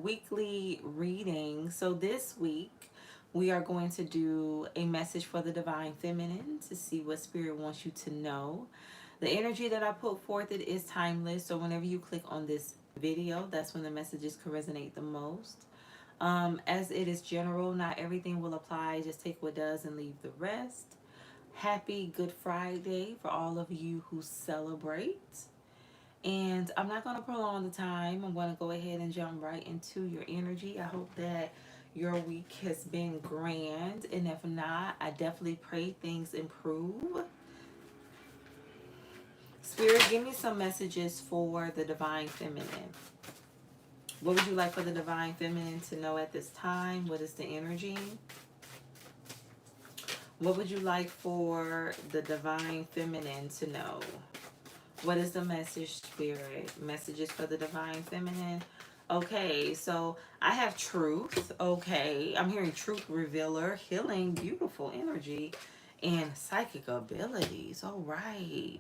weekly reading. So this week we are going to do a message for the Divine Feminine to see what Spirit wants you to know. The energy that I put forth, it is timeless. So whenever you click on this video, that's when the messages can resonate the most. As it is general, not everything will apply. Just take what does and leave the rest. Happy Good Friday for all of you who celebrate. And I'm not going to prolong the time. I'm going to go ahead and jump right into your energy. I hope that your week has been grand. And if not, I definitely pray things improve. Spirit, give me some messages for the Divine Feminine. What would you like for the Divine Feminine to know at this time? What is the energy? What would you like for the Divine Feminine to know? What is the message, Spirit? Messages for the Divine Feminine. Okay, so I have truth. Okay, I'm hearing truth revealer, healing, beautiful energy, and psychic abilities. All right.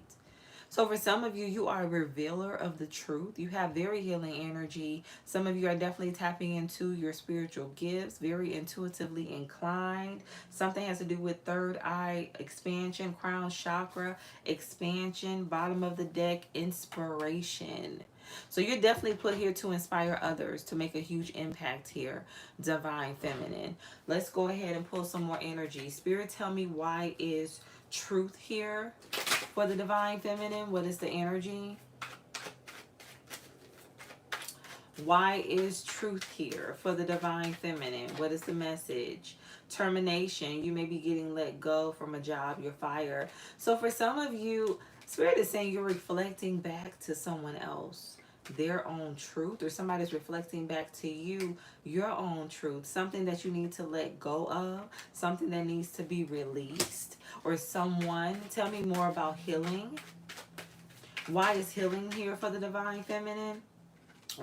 So for some of you, you are a revealer of the truth. You have very healing energy. Some of you are definitely tapping into your spiritual gifts, very intuitively inclined. Something has to do with third eye expansion, crown chakra expansion, bottom of the deck, inspiration. So you're definitely put here to inspire others, to make a huge impact here, Divine Feminine. Let's go ahead and pull some more energy. Spirit, tell me, why is truth here for the Divine Feminine? What is the energy? Why is truth here for the Divine Feminine? What is the message? Termination. You may be getting let go from a job, you're fired. So for some of you, Spirit is saying you're reflecting back to someone else their own truth, or somebody's reflecting back to you your own truth, something that you need to let go of, something that needs to be released, or someone. Tell me more about healing. Why is healing here for the Divine Feminine?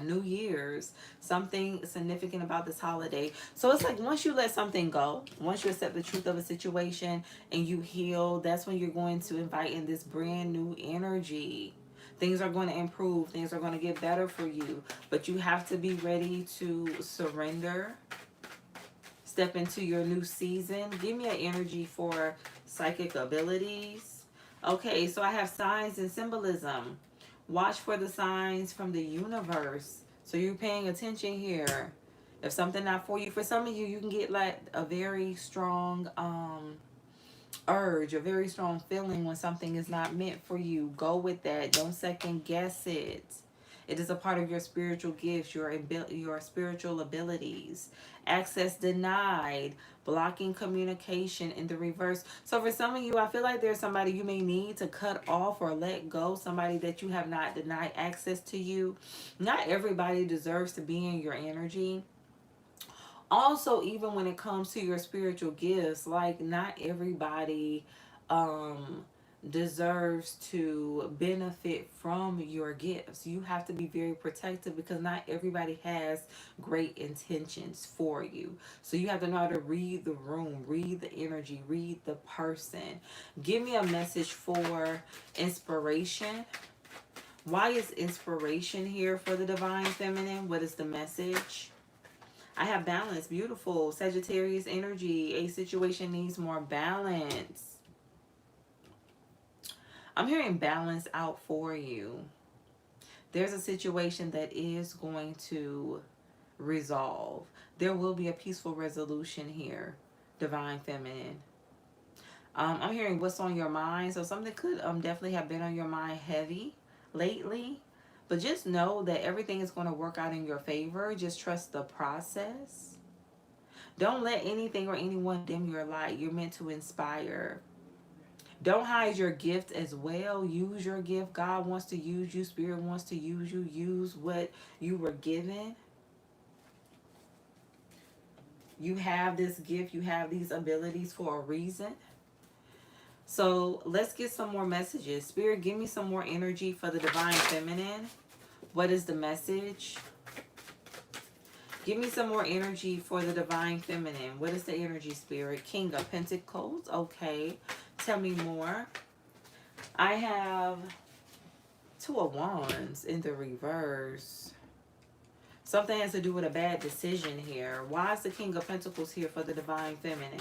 New Year's, something significant about this holiday. So it's like once you let something go, once you accept the truth of a situation and you heal, that's when you're going to invite in this brand new energy. Things are going to improve, things are going to get better for you, but you have to be ready to surrender, step into your new season. Give me an energy for psychic abilities. Okay, so I have signs and symbolism. Watch for the signs from the universe. So you're paying attention here. If something not for you, for some of you, you can get like a very strong urge, a very strong feeling when something is not meant for you. Go with that. Don't second guess it. It is a part of your spiritual gifts, your spiritual abilities. Access denied, blocking communication in the reverse. So for some of you, I feel like there's somebody you may need to cut off or let go, somebody that you have not denied access to you. Not everybody deserves to be in your energy. Also, even when it comes to your spiritual gifts, like not everybody deserves to benefit from your gifts. You have to be very protective because not everybody has great intentions for you. So you have to know how to read the room, read the energy, read the person. Give me a message for inspiration. Why is inspiration here for the Divine Feminine? What is the message? I have balance. Beautiful. Sagittarius energy. A situation needs more balance. I'm hearing balance out for you. There's a situation that is going to resolve. There will be a peaceful resolution here, Divine Feminine. I'm hearing what's on your mind. So something could definitely have been on your mind heavy lately. But just know that everything is going to work out in your favor. Just trust the process. Don't let anything or anyone dim your light. You're meant to inspire. Don't hide your gift as well. Use your gift. God wants to use you. Spirit wants to use you. Use what you were given. You have this gift. You have these abilities for a reason. So let's get some more messages. Spirit, give me some more energy for the Divine Feminine. What is the message? Give me some more energy for the Divine Feminine. What is the energy, Spirit? King of Pentacles. Okay. Tell me more. I have Two of Wands in the reverse. Something has to do with a bad decision here. Why is the King of Pentacles here for the Divine Feminine?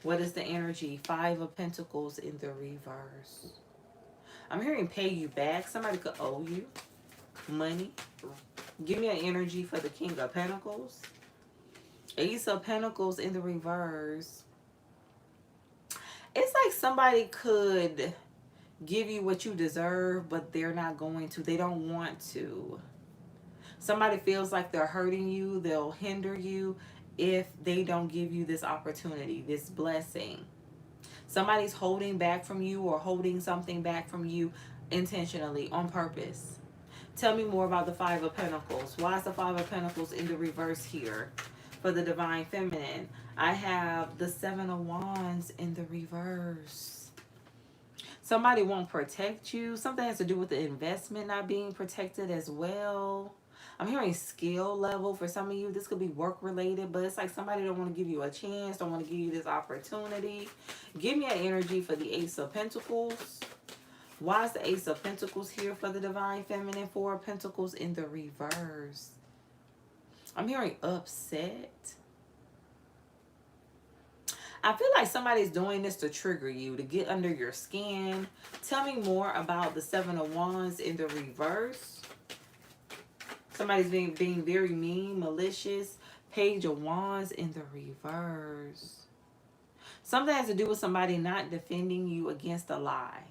What is the energy? Five of Pentacles in the reverse. I'm hearing pay you back. Somebody could owe you money. Give me an energy for the King of Pentacles. Ace of Pentacles in the reverse. It's like somebody could give you what you deserve, but they're not going to. They don't want to. Somebody feels like they're hurting you. They'll hinder you if they don't give you this opportunity, this blessing. Somebody's holding back from you or holding something back from you intentionally, on purpose. Tell me more about the Five of Pentacles. Why is the Five of Pentacles in the reverse here for the Divine Feminine? I have the Seven of Wands in the reverse. Somebody won't protect you. Something has to do with the investment not being protected as well. I'm hearing skill level. For some of you, this could be work related, but it's like somebody don't want to give you a chance, don't want to give you this opportunity. Give me an energy for the Ace of Pentacles. Why is the Ace of Pentacles here for the Divine Feminine? Four of Pentacles in the reverse. I'm hearing upset. I feel like somebody's doing this to trigger you, to get under your skin. Tell me more about the Seven of Wands in the reverse. Somebody's being very mean, malicious. Page of Wands in the reverse. Something has to do with somebody not defending you against a lie.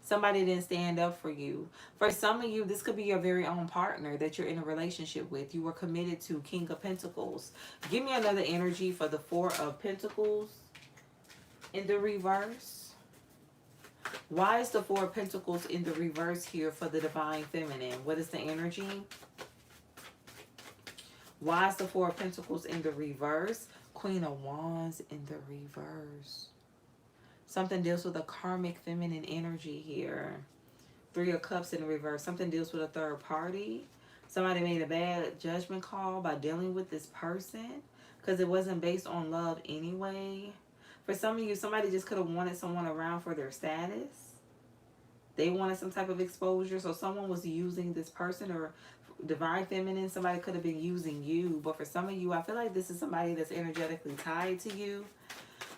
Somebody didn't stand up for you. For some of you, this could be your very own partner that you're in a relationship with. You were committed to. King of Pentacles. Give me another energy for the Four of Pentacles in the reverse. Why is the Four of Pentacles in the reverse here for the Divine Feminine? What is the energy? Why is the Four of Pentacles in the reverse? Queen of Wands in the reverse. Something deals with a karmic feminine energy here. Three of Cups in the reverse. Something deals with a third party. Somebody made a bad judgment call by dealing with this person because it wasn't based on love anyway. For some of you, somebody just could have wanted someone around for their status. They wanted some type of exposure, so someone was using this person, or Divine Feminine, somebody could have been using you. But for some of you, I feel like this is somebody that's energetically tied to you.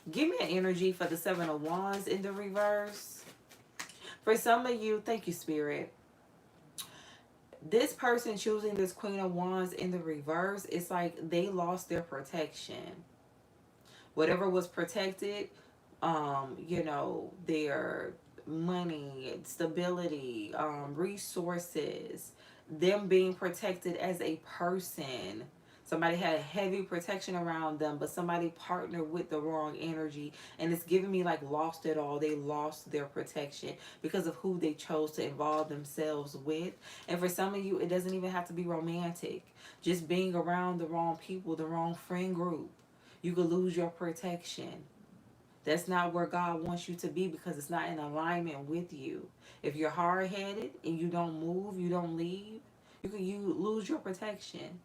Give me an energy for the Seven of Wands in the reverse. For some of you, thank you, Spirit. This person choosing this Queen of Wands in the reverse, it's like they lost their protection. Whatever was protected, you know, their money, stability, resources, them being protected as a person. Somebody had a heavy protection around them, but somebody partnered with the wrong energy, and it's giving me like lost it all. They lost their protection because of who they chose to involve themselves with. And for some of you, it doesn't even have to be romantic. Just being around the wrong people, the wrong friend group, you could lose your protection. That's not where God wants you to be because it's not in alignment with you. If you're hard-headed and you don't move, you don't leave, you lose your protection.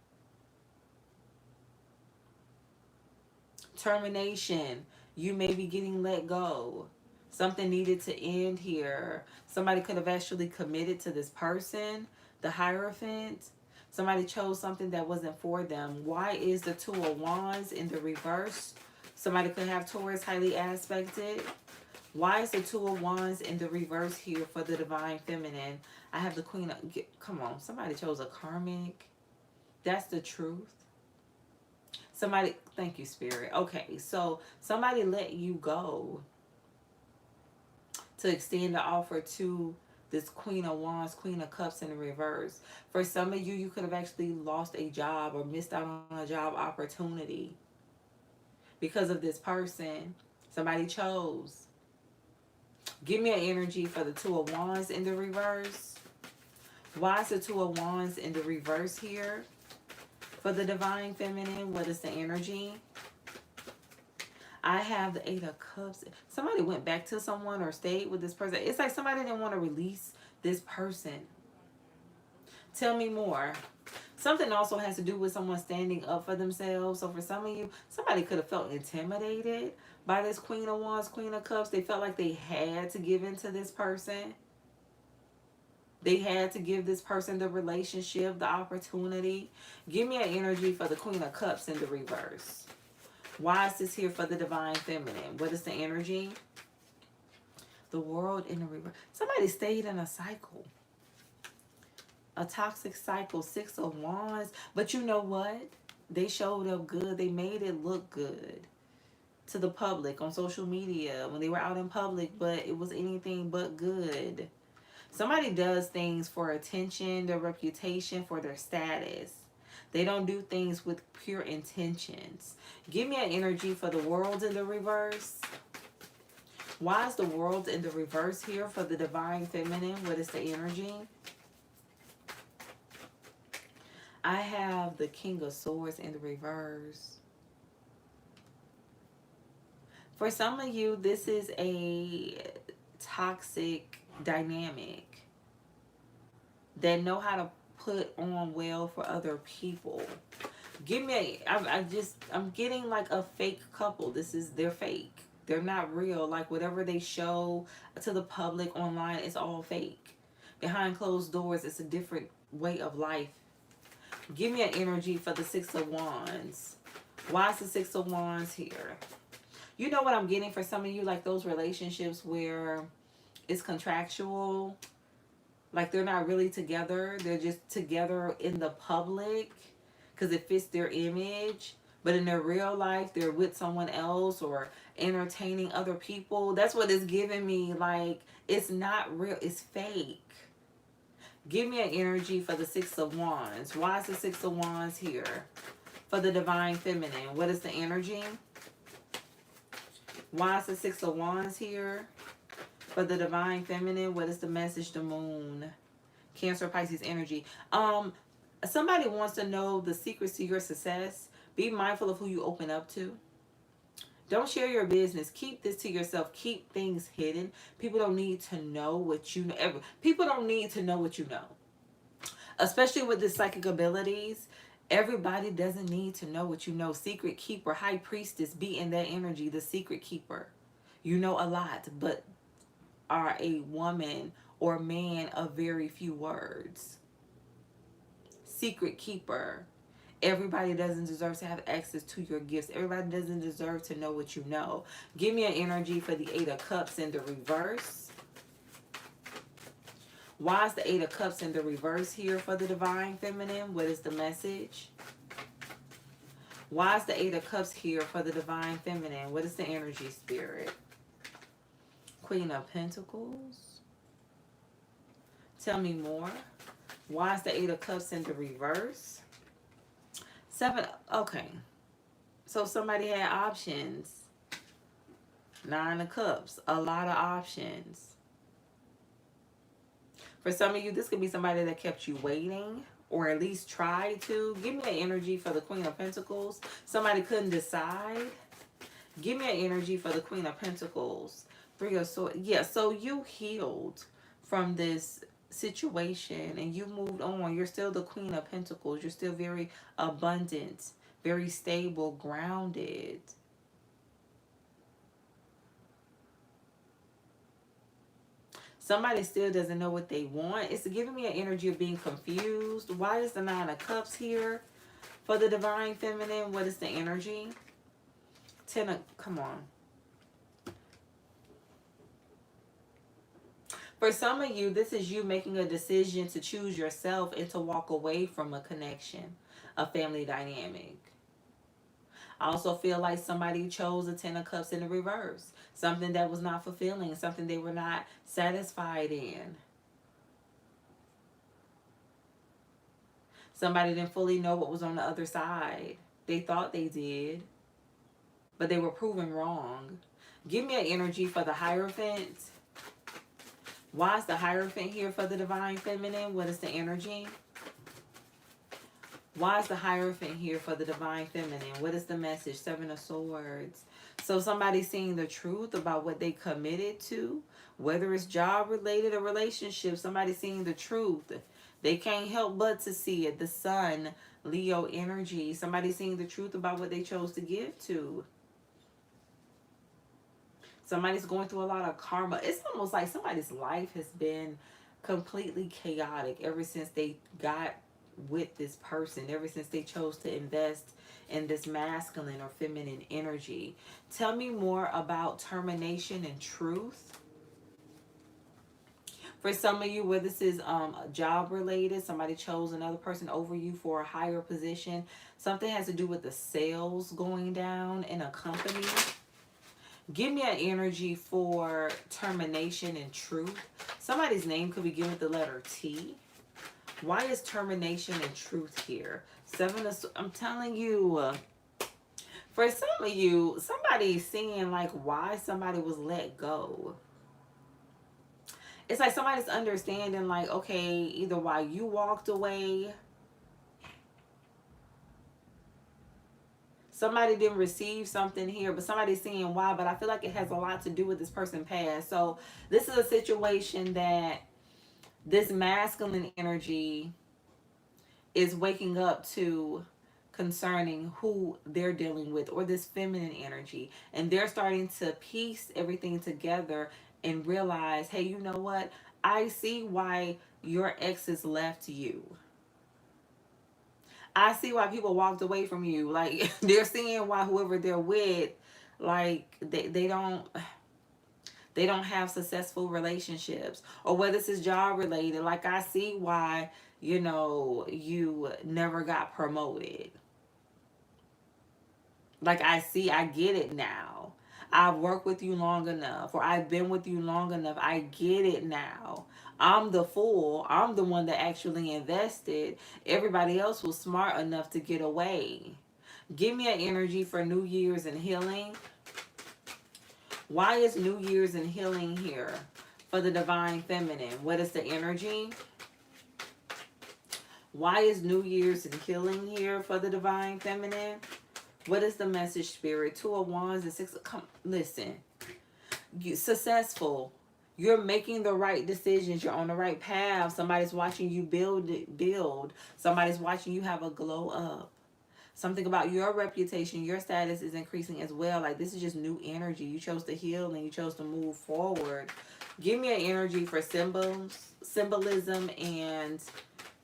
Termination. You may be getting let go. Something needed to end here. Somebody could have actually committed to this person, the Hierophant. Somebody chose something that wasn't for them. Why is the Two of Wands in the reverse? Somebody could have Taurus highly aspected. Why is the Two of Wands in the reverse here for the Divine Feminine? I have the Queen of... Come on. Somebody chose a karmic. That's the truth. Somebody... Thank you, Spirit. Okay, so somebody let you go to extend the offer to this Queen of Wands, Queen of Cups in the reverse. For some of you, you could have actually lost a job or missed out on a job opportunity because of this person. Somebody chose. Give me an energy for the Two of Wands in the reverse. Why is the Two of Wands in the reverse here for the Divine Feminine? What is the energy? I have the Eight of Cups. Somebody went back to someone or stayed with this person. It's like somebody didn't want to release this person. Tell me more. Something also has to do with someone standing up for themselves. So for some of you, somebody could have felt intimidated by this Queen of Wands, Queen of Cups. They felt like they had to give in to this person. They had to give this person the relationship, the opportunity. Give me an energy for the Queen of Cups in the reverse. Why is this here for the Divine Feminine? What is the energy? The World in the reverse. Somebody stayed in a cycle. A toxic cycle. Six of Wands. But you know what? They showed up good. They made it look good to the public on social media when they were out in public, but it was anything but good. Somebody does things for attention, their reputation, for their status. They don't do things with pure intentions. Give me an energy for the World in the reverse. Why is the World in the reverse here for the Divine Feminine? What is the energy? I have the King of Swords in the reverse. For some of you, this is a toxic dynamic that know how to put on well for other people. Give me I'm getting like a fake couple. They're fake. They're not real. Like whatever they show to the public online, it's all fake. Behind closed doors, it's a different way of life. Give me an energy for the Six of Wands. Why is the Six of Wands here? You know what I'm getting for some of you, like those relationships where it's contractual, like they're not really together. They're just together in the public because it fits their image. But in their real life, they're with someone else or entertaining other people. That's what it's giving me. Like, it's not real. It's fake. Give me an energy for the Six of Wands. Why is the Six of Wands here? For the Divine Feminine. What is the energy? Why is the Six of Wands here? For the Divine Feminine, what is the message? The Moon. Cancer, Pisces energy. Somebody wants to know the secrets to your success. Be mindful of who you open up to. Don't share your business. Keep this to yourself. Keep things hidden. People don't need to know what you know. People don't need to know what you know. Especially with the psychic abilities. Everybody doesn't need to know what you know. Secret keeper, high priestess, be in that energy. The secret keeper. You know a lot, but are a woman or man of very few words. Secret keeper. Everybody doesn't deserve to have access to your gifts. Everybody doesn't deserve to know what you know. Give me an energy for the Eight of Cups in the reverse. Why is the Eight of Cups in the reverse here for the Divine Feminine? What is the message? Why is the Eight of Cups here for the Divine Feminine? What is the energy, Spirit? Queen of Pentacles. Tell me more. Why is the Eight of Cups in the reverse? Seven. Okay. So somebody had options. Nine of Cups. A lot of options. For some of you, this could be somebody that kept you waiting. Or at least tried to. Give me an energy for the Queen of Pentacles. Somebody couldn't decide. Give me an energy for the Queen of Pentacles. Three of Swords. Yeah, so you healed from this situation and you moved on. You're still the Queen of Pentacles. You're still very abundant, very stable, grounded. Somebody still doesn't know what they want. It's giving me an energy of being confused. Why is the Nine of Cups here for the Divine Feminine? What is the energy? Come on. For some of you, this is you making a decision to choose yourself and to walk away from a connection, a family dynamic. I also feel like somebody chose a Ten of Cups in the reverse. Something that was not fulfilling, something they were not satisfied in. Somebody didn't fully know what was on the other side. They thought they did, but they were proven wrong. Give me an energy for the Hierophant. Why is the Hierophant here for the Divine Feminine? What is the energy? Why is the Hierophant here for the Divine Feminine? What is the message? Seven of Swords. So somebody's seeing the truth about what they committed to, whether it's job related or relationship. Somebody's seeing the truth. They can't help but to see it. The Sun, Leo energy. Somebody's seeing the truth about what they chose to give to. Somebody's going through a lot of karma. It's almost like somebody's life has been completely chaotic ever since they got with this person, ever since they chose to invest in this masculine or feminine energy. Tell me more about termination and truth. For some of you, where this is job related, somebody chose another person over you for a higher position. Something has to do with the sales going down in a company. Give me an energy for termination and truth. Somebody's name could begin with the letter T. Why is termination and truth here? I'm telling you, for some of you, somebody's seeing like why somebody was let go. It's like somebody's understanding like, okay, either why you walked away, somebody didn't receive something here, but somebody's seeing why. But I feel like it has a lot to do with this person past. So this is a situation that this masculine energy is waking up to concerning who they're dealing with, or this feminine energy, and they're starting to piece everything together and realize, hey, you know what, I see why your exes left you. I see why people walked away from you. Like they're seeing why whoever they're with, like they don't have successful relationships, or whether this is job related. Like I see why, you never got promoted. Like I get it now. I've worked with you long enough, or I've been with you long enough. I get it now. I'm the fool. I'm the one that actually invested. Everybody else was smart enough to get away. Give me an energy for New Year's and healing. Why is New Year's and healing here for the divine feminine? What is the energy? Why is New Year's and healing here for the divine feminine? What is the message, Spirit? 2 of Wands and 6 of... Come, listen. You successful. You're making the right decisions. You're on the right path. Somebody's watching you build. Somebody's watching you have a glow up. Something about your reputation, your status is increasing as well. Like this is just new energy. You chose to heal and you chose to move forward. Give me an energy for symbolism and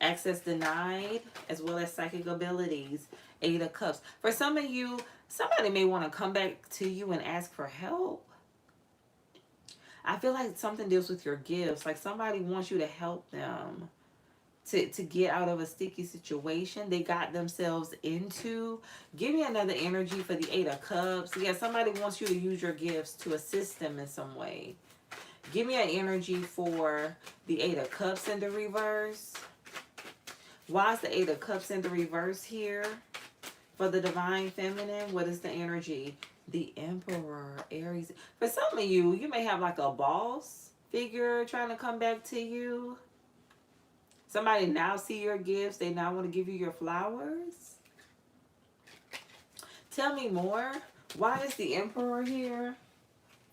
access denied, as well as psychic abilities. 8 of Cups. For some of you, somebody may want to come back to you and ask for help. I feel like something deals with your gifts. Like somebody wants you to help them to get out of a sticky situation they got themselves into. Give me another energy for the 8 of Cups. Yeah, somebody wants you to use your gifts to assist them in some way. Give me an energy for the 8 of Cups in the reverse. Why is the 8 of Cups in the reverse here for the divine feminine? What is the energy? The Emperor, Aries. For some of you, you may have like a boss figure trying to come back to you. Somebody now see your gifts. They now want to give you your flowers. Tell me more. Why is the Emperor here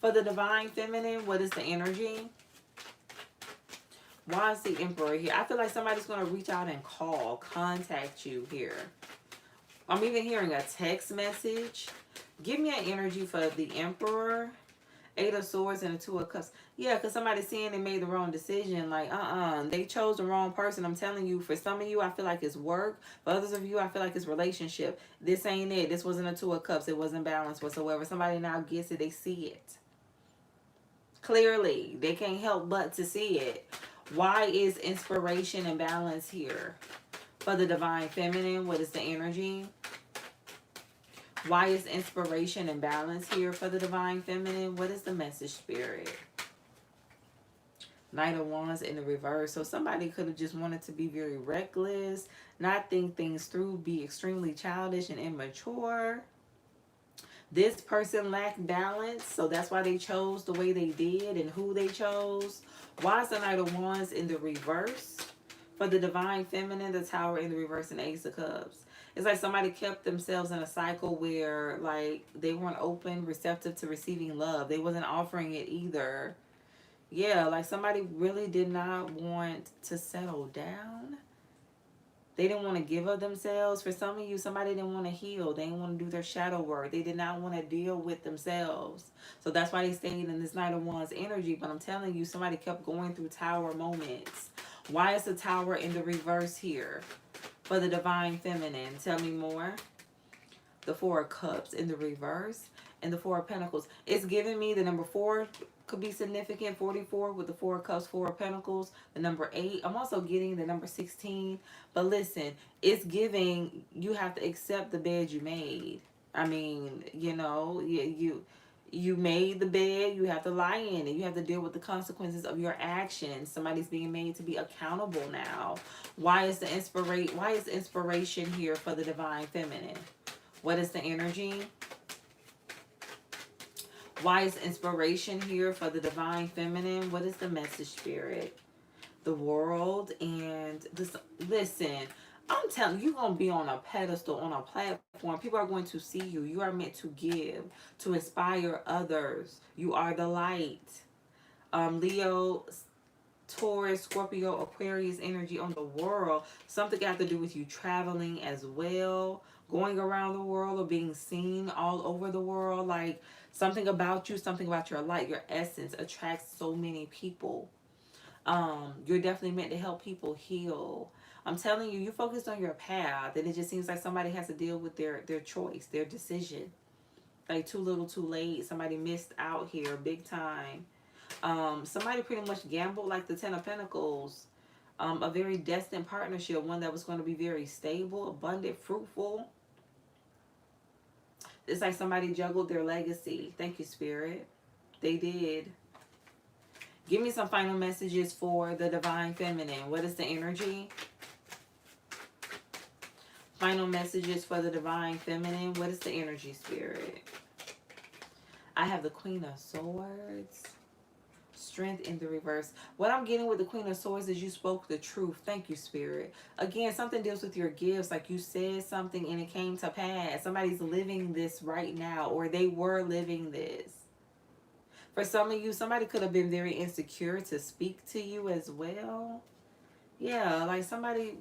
for the divine feminine? What is the energy? Why is the Emperor here? I feel like somebody's going to reach out and contact you here. I'm even hearing a text message. Give me an energy for the Emperor, 8 of Swords and the 2 of Cups. Yeah, because somebody's seeing they made the wrong decision. Like, they chose the wrong person. I'm telling you, for some of you, I feel like it's work. For others of you, I feel like it's relationship. This ain't it. This wasn't a 2 of Cups. It wasn't balanced whatsoever. Somebody now gets it. They see it. Clearly, they can't help but to see it. Why is inspiration and balance here for the divine feminine? What is the energy? Why is inspiration and balance here for the divine feminine? What is the message, Spirit? Knight of Wands in the reverse. So somebody could have just wanted to be very reckless, not think things through, be extremely childish and immature. This person lacked balance, so that's why they chose the way they did and who they chose. Why is the Knight of Wands in the reverse for the divine feminine? The Tower in the reverse and Ace of Cups. It's like somebody kept themselves in a cycle where like they weren't open, receptive to receiving love. They wasn't offering it either. Yeah, like somebody really did not want to settle down. They didn't want to give of themselves. For some of you, somebody didn't want to heal. They didn't want to do their shadow work. They did not want to deal with themselves. So that's why they stayed in this Knight of Wands energy. But I'm telling you, somebody kept going through tower moments. Why is the tower in the reverse here for the divine feminine? Tell me more. The Four of Cups in the reverse and the Four of Pentacles. It's giving me the number 4 could be significant. 44 with the Four of Cups, Four of Pentacles. The number 8. I'm also getting the number 16. But listen, it's giving you have to accept the bed you made. I mean, you know, you made the bed, you have to lie in it. You have to deal with the consequences of your actions. Somebody's being made to be accountable now. Why is inspiration here for the divine feminine? What is the energy? Why is inspiration here for the divine feminine? What is the message, spirit? The world and this. Listen, I'm telling you, you're going to be on a pedestal, on a platform. People are going to see you. You are meant to give, to inspire others. You are the light. Leo, Taurus, Scorpio, Aquarius energy on the world. Something got to do with you traveling as well, going around the world or being seen all over the world. Like something about you, something about your light, your essence attracts so many people. You're definitely meant to help people heal. I'm telling you, you focused on your path, and it just seems like somebody has to deal with their choice, their decision. Like too little, too late. Somebody missed out here, big time. Somebody pretty much gambled, like the Ten of Pentacles. A very destined partnership, one that was going to be very stable, abundant, fruitful. It's like somebody juggled their legacy. Thank you, Spirit. They did. Give me some final messages for the divine feminine. What is the energy? Final messages for the divine feminine. What is the energy, Spirit? I have the Queen of Swords. Strength in the reverse. What I'm getting with the Queen of Swords is you spoke the truth. Thank you, Spirit. Again, something deals with your gifts. Like you said something and it came to pass. Somebody's living this right now, or they were living this. For some of you, somebody could have been very insecure to speak to you as well. Yeah, like somebody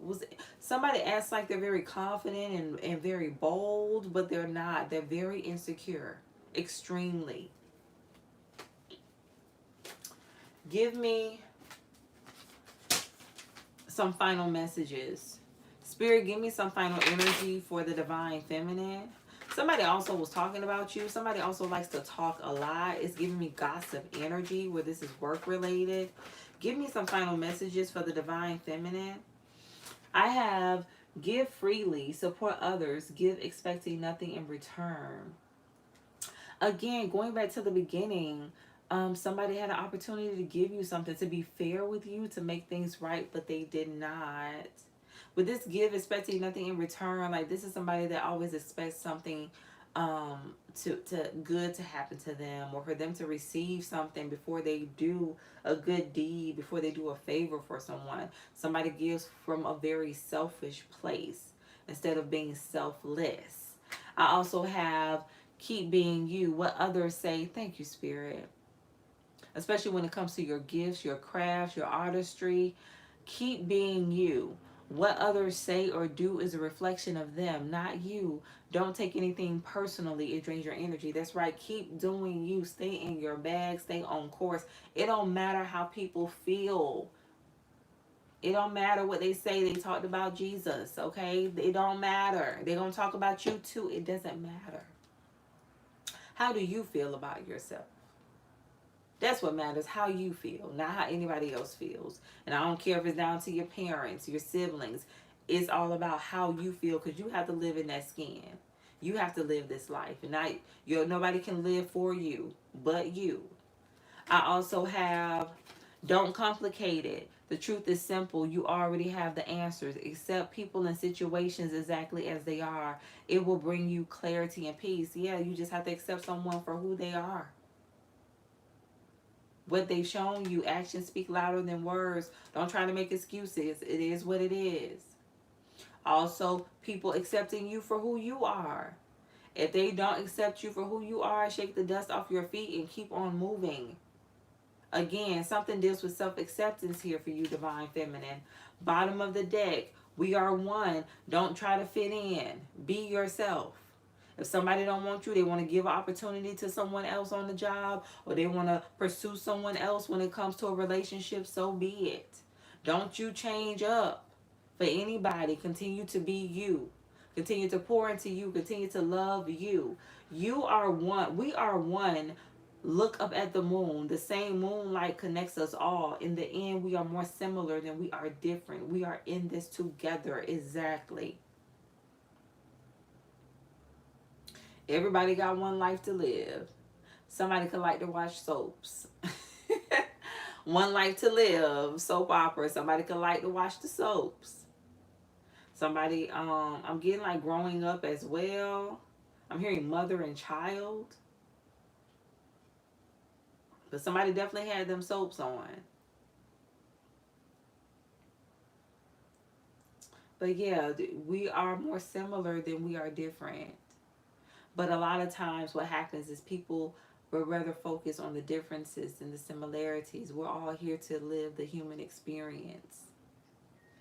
acts like they're very confident and very bold, but they're not. They're very insecure. Extremely. Give me some final messages. Spirit, give me some final energy for the divine feminine. Somebody also was talking about you. Somebody also likes to talk a lot. It's giving me gossip energy where this is work related. Give me some final messages for the divine feminine. I have give freely, support others, give expecting nothing in return. Again, going back to the beginning, somebody had an opportunity to give you something, to be fair with you, to make things right, but they did not. With this give expecting nothing in return, like this is somebody that always expects something to good to happen to them, or for them to receive something before they do a good deed, before they do a favor for someone. Somebody gives from a very selfish place instead of being selfless. I also have keep being you. What others say, thank you, Spirit. Especially when it comes to your gifts, your crafts, your artistry. Keep being you. What others say or do is a reflection of them, not you. Don't take anything personally. It drains your energy. That's right. Keep doing you. Stay in your bag. Stay on course. It don't matter how people feel. It don't matter what they say. They talked about Jesus, okay? It don't matter. They're going to talk about you too. It doesn't matter. How do you feel about yourself? That's what matters, how you feel, not how anybody else feels. And I don't care if it's down to your parents, your siblings. It's all about how you feel, because you have to live in that skin. You have to live this life. And nobody can live for you but you. I also have don't complicate it. The truth is simple. You already have the answers. Accept people and situations exactly as they are. It will bring you clarity and peace. Yeah, you just have to accept someone for who they are. What they've shown you, actions speak louder than words. Don't try to make excuses. It is what it is. Also, people accepting you for who you are. If they don't accept you for who you are, shake the dust off your feet and keep on moving. Again, something deals with self-acceptance here for you, divine feminine. Bottom of the deck. We are one. Don't try to fit in. Be yourself. If somebody don't want you, they want to give opportunity to someone else on the job, or they want to pursue someone else when it comes to a relationship, so be it. Don't you change up for anybody. Continue to be you. Continue to pour into you. Continue to love you. You are one. We are one. Look up at the moon. The same moonlight connects us all. In the end, we are more similar than we are different. We are in this together. Exactly. Everybody got one life to live. Somebody could like to watch soaps. One life to live, soap opera. Somebody could like to watch the soaps. Somebody, I'm getting like growing up as well. I'm hearing mother and child. But somebody definitely had them soaps on. But yeah, we are more similar than we are different. But a lot of times what happens is people will rather focus on the differences than the similarities. We're all here to live the human experience.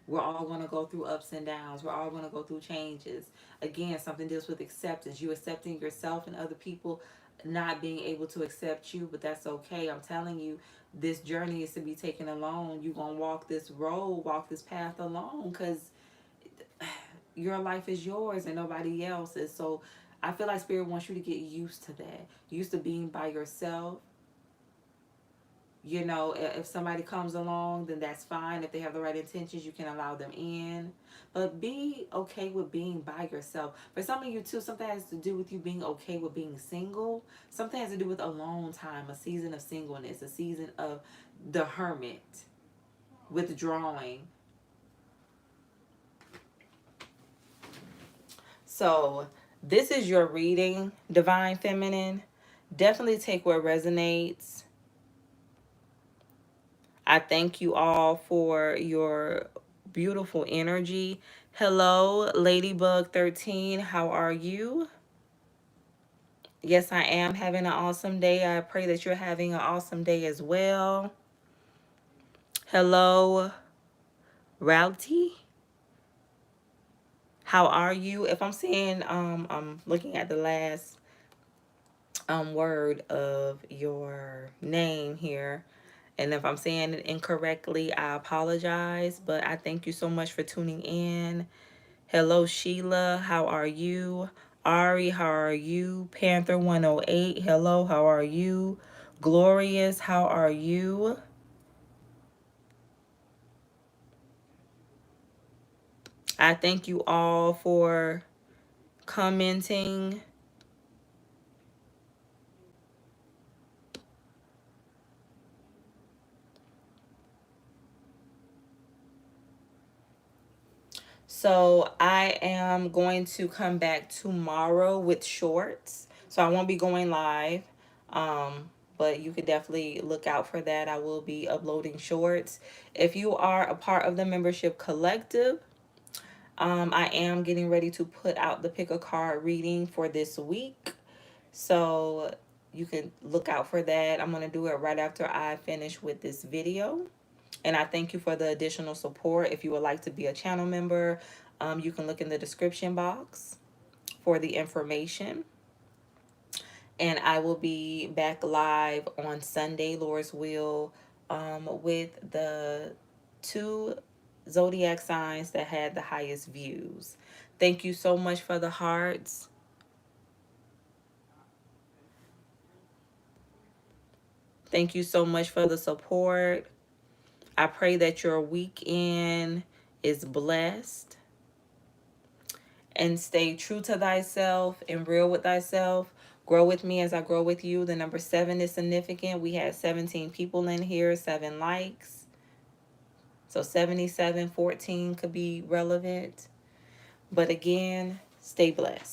We're all going to go through ups and downs. We're all going to go through changes. Again, something deals with acceptance. You accepting yourself and other people not being able to accept you, but that's okay. I'm telling you, this journey is to be taken alone. You're going to walk this road, walk this path alone, because your life is yours and nobody else's. So I feel like Spirit wants you to get used to that. Used to being by yourself. You know, if somebody comes along, then that's fine. If they have the right intentions, you can allow them in. But be okay with being by yourself. For some of you, too, something has to do with you being okay with being single. Something has to do with alone time, a season of singleness, a season of the hermit, withdrawing. So, this is your reading, Divine Feminine. Definitely take what resonates. I thank you all for your beautiful energy. Hello, Ladybug13. How are you? Yes, I am having an awesome day. I pray that you're having an awesome day as well. Hello, Rowty. How are you? If I'm saying, I'm looking at the last word of your name here. And if I'm saying it incorrectly, I apologize. But I thank you so much for tuning in. Hello, Sheila. How are you? Ari, how are you? Panther 108. Hello, how are you? Glorious, how are you? I thank you all for commenting. So I am going to come back tomorrow with shorts. So I won't be going live. But you could definitely look out for that. I will be uploading shorts. If you are a part of the membership collective, I am getting ready to put out the pick a card reading for this week. So you can look out for that. I'm going to do it right after I finish with this video. And I thank you for the additional support. If you would like to be a channel member, you can look in the description box for the information. And I will be back live on Sunday, Lord's will, with the 2 zodiac signs that had the highest views. Thank you so much for the hearts. Thank you so much for the support. I pray that your weekend is blessed. And stay true to thyself and real with thyself. Grow with me as I grow with you. The number 7 is significant. We had 17 people in here, 7 likes. So 77, 14 could be relevant. But again, stay blessed.